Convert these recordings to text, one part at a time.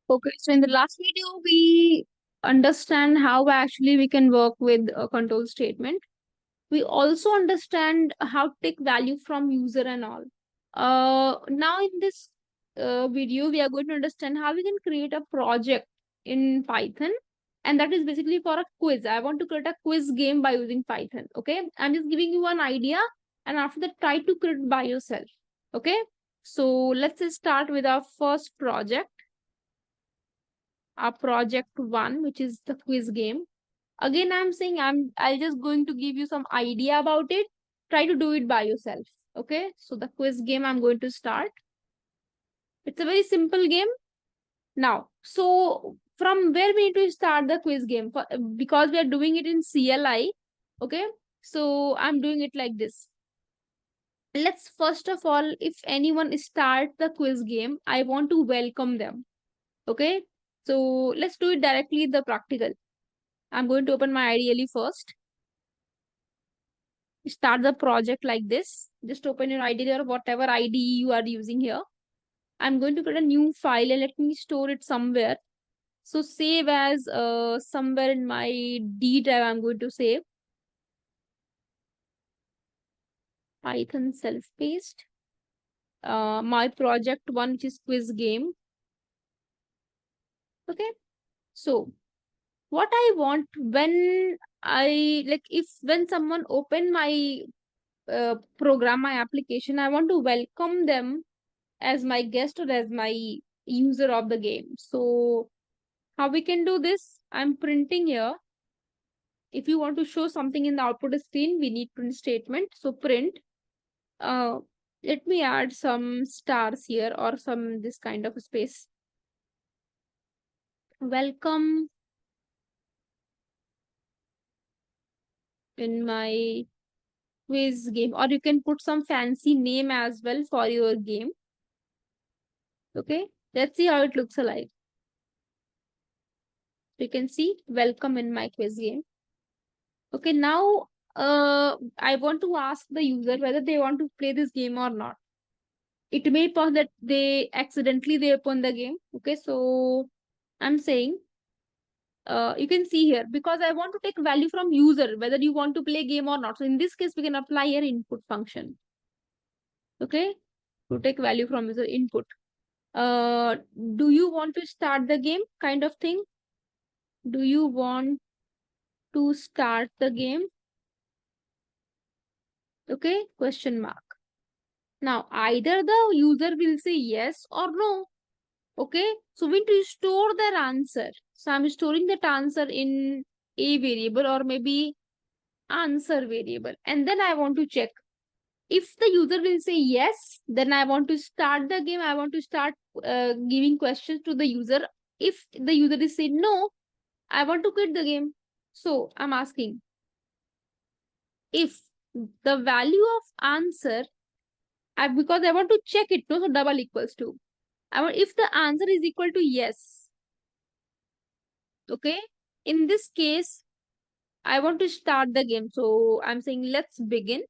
Okay, so in the last video, we understand how actually we can work with a control statement. We also understand how to take value from user and all. Now in this video, we are going to understand how we can create a project in Python, and that is basically for a quiz. I want to create a quiz game by using Python. Okay, I'm just giving you an idea, and after that, try to create by yourself. Okay, so let's just start with our first project, our project one, which is the quiz game. Again, I'm saying I'll just going to give you some idea about it. Try to do it by yourself. Okay, so the quiz game I'm going to start. It's a very simple game. Now, so from where we need to start the quiz game? Because we are doing it in CLI. Okay, so I'm doing it like this. Let's first of all, if anyone start the quiz game, I want to welcome them. Okay, so let's do it directly the practical. I'm going to open my IDLE first. Start the project like this. Just open your IDE or whatever IDE you are using here. I'm going to create a new file and let me store it somewhere. So save as somewhere in my D drive. I'm going to save Python self-paced. My project one, which is quiz game. Okay. So what I want when I like if when someone open my program, my application, I want to welcome them as my guest or as my user of the game. So how we can do this? I'm printing here. If you want to show something in the output screen, we need print statement. So print. Uh, Let me add some stars here or some this kind of space. Welcome in my quiz game, or you can put some fancy name as well for your game. Okay, let's see how it looks like. You can see welcome in my quiz game. Okay, now I want to ask the user whether they want to play this game or not. It may pause that they accidentally they open the game. Okay, so I'm saying you can see here because I want to take value from user whether you want to play game or not. So in this case, we can apply here input function. Okay, to take value from user input. Do you want to start the game kind of thing? Do you want to start the game? Okay, question mark. Now, either the user will say yes or no. Okay, so we need to store their answer. So I'm storing that answer in a variable or maybe answer variable. And then I want to check. If the user will say yes, then I want to start the game. I want to start giving questions to the user. If the user is saying no, I want to quit the game. So I'm asking if the value of answer, because I want to check it, no, so double equals to. I want if the answer is equal to yes. Okay. In this case, I want to start the game. So I'm saying let's begin.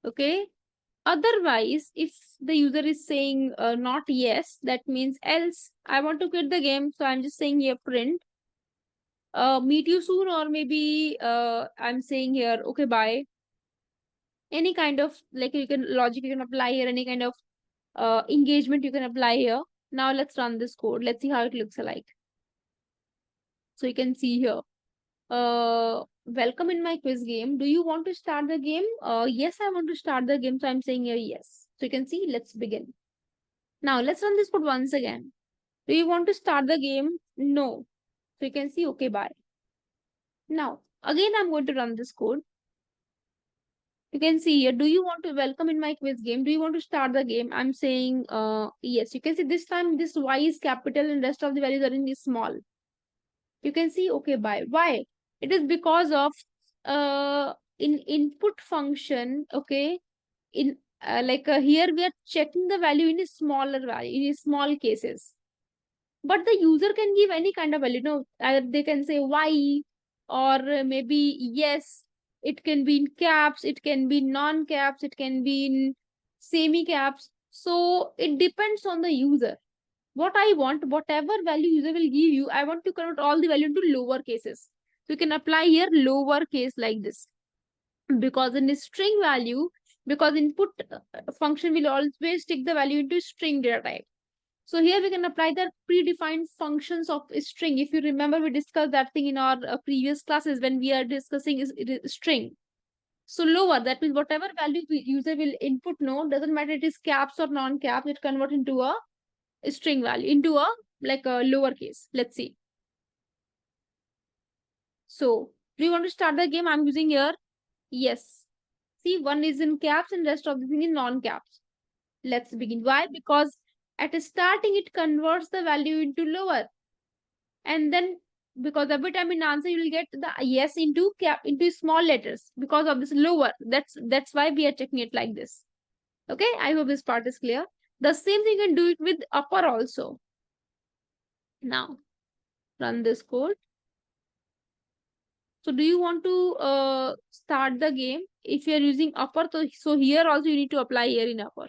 Okay. Otherwise, if the user is saying not yes, that means else. I want to quit the game. So I'm just saying here print. Meet you soon, or maybe I'm saying here, okay, bye. Any kind of like you can logic you can apply here, any kind of engagement you can apply here. Now let's run this code. Let's see how it looks like. So you can see here. Welcome in my quiz game. Do you want to start the game? Yes, I want to start the game. So I'm saying here yes. So you can see, let's begin. Now let's run this code once again. Do you want to start the game? No. So you can see, okay, bye. Now, again, I'm going to run this code. You can see here, do you want to welcome in my quiz game? Do you want to start the game? I'm saying yes. You can see this time this Y is capital and rest of the values are in small. You can see, okay, bye. Why? It is because of in input function, okay, in here we are checking the value in a smaller value, in small cases. But the user can give any kind of value. No, they can say Y or maybe yes. It can be in caps, it can be in non-caps, it can be in semi-caps. So it depends on the user. What I want, whatever value user will give you, I want to convert all the value into lower cases. So you can apply here lower case like this, because in the string value, because input function will always take the value into string data type. So here we can apply the predefined functions of a string. If you remember, we discussed that thing in our previous classes when we are discussing is string. So lower, that means whatever value user will input, no, doesn't matter it is caps or non-caps, it convert into a string value, into a like a lower case. Let's see. So do you want to start the game? I'm using here yes. See, one is in caps and rest of the thing in non-caps. Let's begin. Why? Because at starting it converts the value into lower, and then because every time in answer you will get the yes into cap into small letters because of this lower. That's why we are checking it like this. Okay, I hope this part is clear. The same thing you can do it with upper also. Now run this code. So do you want to start the game? If you are using upper, so here also you need to apply here in upper.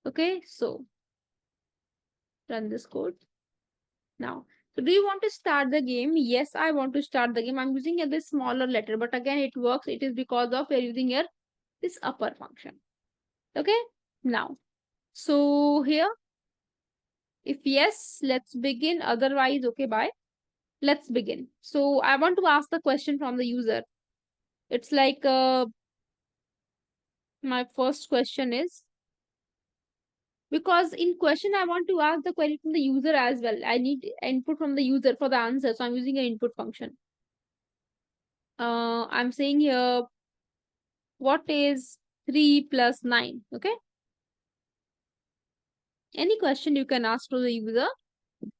Okay, so run this code now. So do you want to start the game? Yes, I want to start the game. I'm using here this smaller letter, but again it works. It is because of we're using here this upper function. Okay, now. So here, if yes, let's begin. Otherwise, okay, bye. Let's begin. So I want to ask the question from the user. It's like my first question is, because in question I want to ask the query from the user as well. I need input from the user for the answer. So I'm using an input function. I'm saying here, what is 3 plus 9? Okay. Any question you can ask to the user.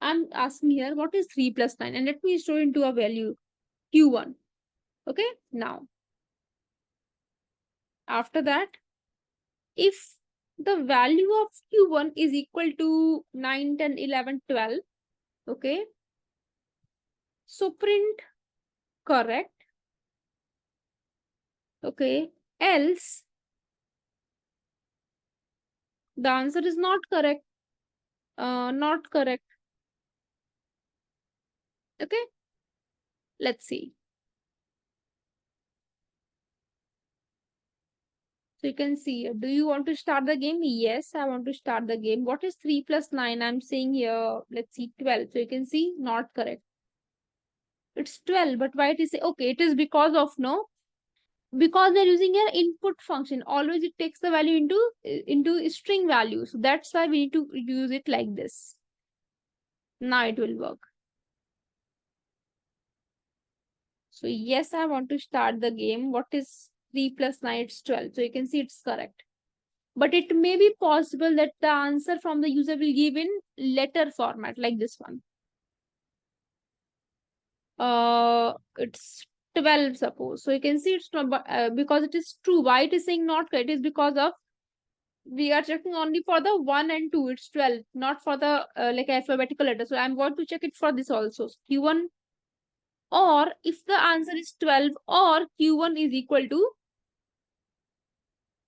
I'm asking here, what is 3 plus 9? And let me store into a value q1. Okay. Now, after that, if the value of q1 is equal to 9, 10, 11, 12, okay, so print correct, okay, else the answer is not correct, not correct, okay. Let's see. So you can see, do you want to start the game? Yes, I want to start the game. What is 3 plus 9? I'm saying here, let's see, 12. So you can see, not correct. It's 12, but why it is, okay, it is because of, no, because they're using an input function. Always it takes the value into string value. So that's why we need to use it like this. Now it will work. So yes, I want to start the game. What is 3 plus 9? It's 12. So you can see it's correct. But it may be possible that the answer from the user will give in letter format like this one. It's 12 suppose. So you can see it's not, because it is true. Why it is saying not correct is because of we are checking only for the 1 and 2. It's 12, not for the like alphabetical letter. So I'm going to check it for this also. Q1, or if the answer is 12 or Q1 is equal to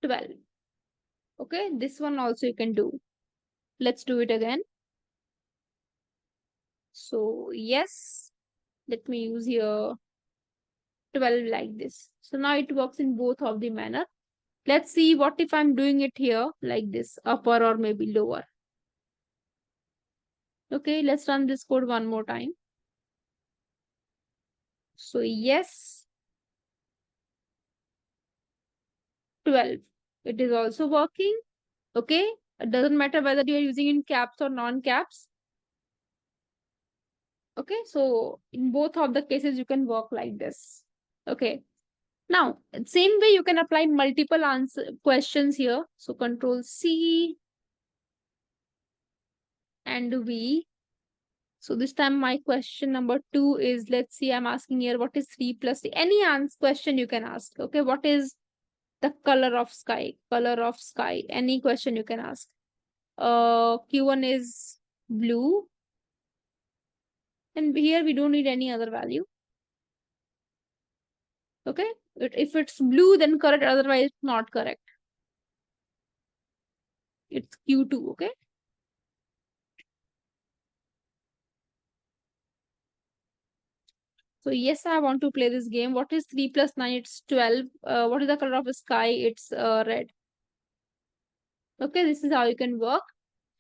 12. Okay, this one also you can do. Let's do it again. So yes, let me use here 12 like this. So now it works in both of the manner. Let's see what if I'm doing it here like this, upper or maybe lower. Okay, let's run this code one more time. So yes, 12. It is also working. Okay, it doesn't matter whether you are using in caps or non-caps. Okay, so in both of the cases you can work like this. Okay, now same way you can apply multiple answer questions here. So control C and V. So this time my question number 2 is, let's see, I'm asking here, what is 3 plus 3? Any answer question you can ask. Okay, what is the color of sky? Color of sky. Any question you can ask. Q1 is blue. And here we don't need any other value. Okay, if it's blue then correct, otherwise not correct. It's Q2. Okay. So yes, I want to play this game. What is 3 plus 9? It's 12. What is the color of the sky? It's red. Okay, this is how you can work.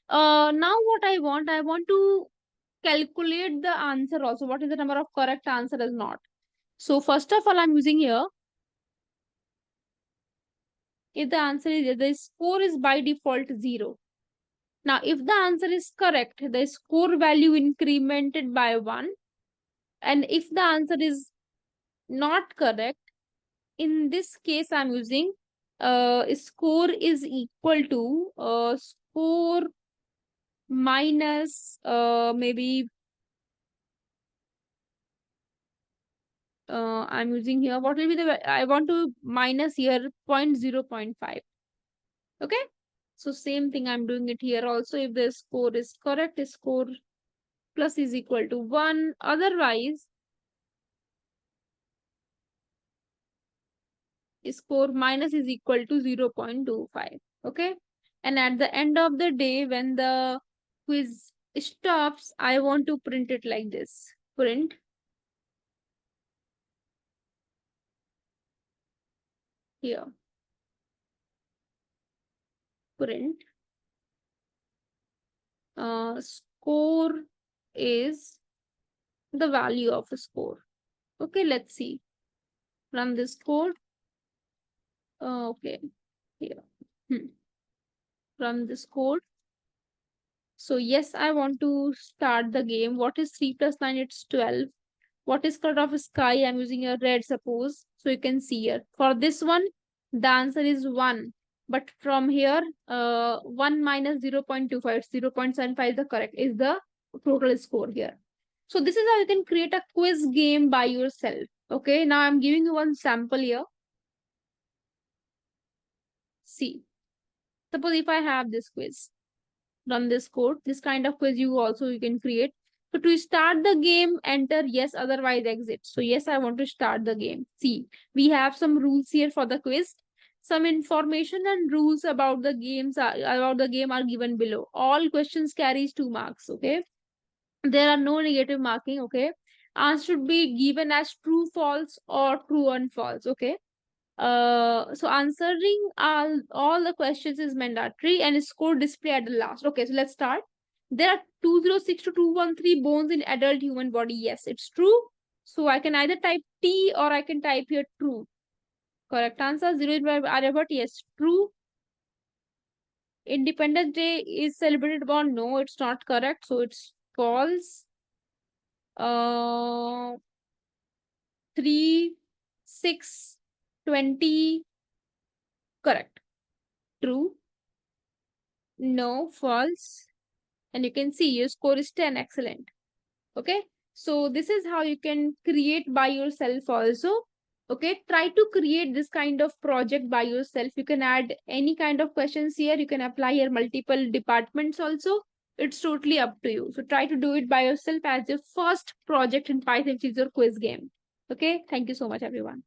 Now what I want to calculate the answer also. What is the number of correct answer is not. So first of all, I'm using here. If the answer is, the score is by default 0. Now, if the answer is correct, the score value incremented by 1. And if the answer is not correct, in this case, I'm using score is equal to score minus maybe I'm using here. What will be I want to minus here 0.0.5. Okay. So same thing I'm doing it here also. If the score is correct, score plus is equal to 1. Otherwise, score minus is equal to 0.25. Okay. And at the end of the day, when the quiz stops, I want to print it like this. Print here. Print. Score is the value of a score. Okay, let's see. Run this code. Okay, here. Run this code. So yes, I want to start the game. What is 3 plus 9? It's 12. What is color of sky? I'm using a red, suppose. So you can see here. For this one, the answer is 1. But from here, 1 minus 0.25, 0.75 is the correct, is the total score here. So this is how you can create a quiz game by yourself. Okay, now I'm giving you one sample here. See, suppose if I have this quiz, run this code, this kind of quiz you can create. So to start the game, enter yes, otherwise exit. So yes, I want to start the game. See, we have some rules here for the quiz. Some information and rules about the game are given below. All questions carries 2 marks. Okay, there are no negative marking. Okay, answer should be given as true, false, or true and false. Okay, so answering all the questions is mandatory and score display at the last. Okay, so let's start. There are 206 to 213 bones in adult human body. Yes, it's true. So I can either type T or I can type here true. Correct answer 0 is by Aryabhat. Yes, true. Independence Day is celebrated on. No, it's not correct. So it's false. 3, 6, 20. Correct. True. No, false. And you can see your score is 10. Excellent. Okay. So this is how you can create by yourself also. Okay. Try to create this kind of project by yourself. You can add any kind of questions here. You can apply here multiple departments also. It's totally up to you. So try to do it by yourself as your first project in Python, which is your quiz game. Okay. Thank you so much, everyone.